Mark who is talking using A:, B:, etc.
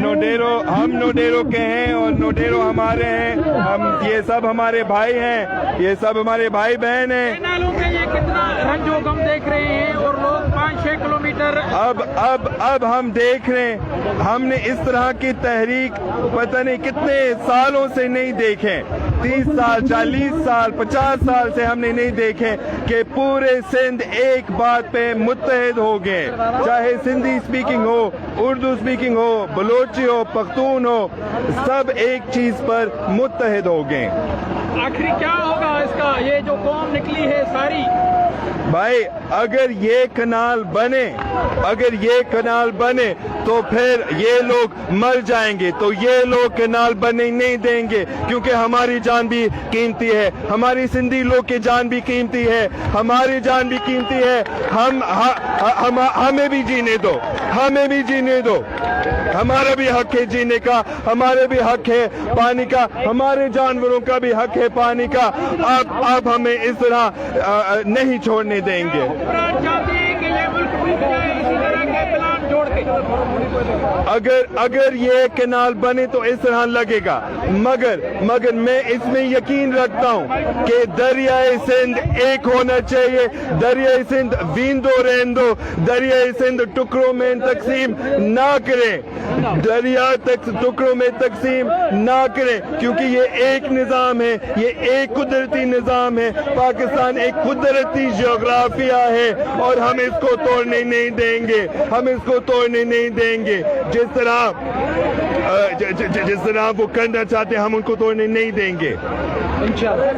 A: नोडेरो, हम नोडेरो के हैं और नोडेरो हमारे हैं। हम ये सब हमारे भाई हैं, ये सब हमारे भाई बहन हैं।
B: नालों में ये कितना रंजो गम देख रहे हैं और लोग 5-6 किलोमीटर
A: अब हम देख रहे हैं। हमने इस तरह की तहरीक पता नहीं कितने सालों से नहीं देखे, 30 साल 40 साल 50 साल से हमने नहीं देखे कि पूरे सिंध एक बात पे मुत्तहिद हो गए, चाहे सिंधी स्पीकिंग हो, उर्दू स्पीकिंग हो, बलोची हो, पख्तून हो, सब एक चीज पर मुत्तहिद हो गए।
B: आखिर क्या होगा इसका, ये जो कौम निकली है सारी?
A: भाई अगर ये कनाल बने तो फिर ये लोग मर जाएंगे, तो ये लोग कनाल बने नहीं देंगे, क्योंकि हमारी जान भी कीमती है, हमारी सिंधी लोग की जान भी कीमती है, हमारी जान भी कीमती है। हमें भी जीने दो, हमें भी जीने दो, हमारा भी हक है जीने का, हमारे भी हक है पानी का, हमारे जानवरों का भी हक है पानी का। आप हमें इस तरह नहीं छोड़ने देंगे। अगर ये कैनाल बने तो इस तरह लगेगा, मगर मैं इसमें यकीन रखता हूँ कि दरियाए सिंध एक होना चाहिए। दरियाए सिंध वींदो रहंदो, दरियाए सिंध टुकड़ों में तकसीम ना करें, दरिया टुकड़ों में तकसीम ना करें, क्योंकि ये एक निज़ाम है, ये एक कुदरती निज़ाम है। पाकिस्तान एक कुदरती जियोग्राफिया है और हम इसको तोड़ने नहीं देंगे, हम इसको तोड़ने नहीं देंगे। जिस तरह वो करना चाहते हैं हम उनको तोड़ने नहीं देंगे। इंशाअल्लाह।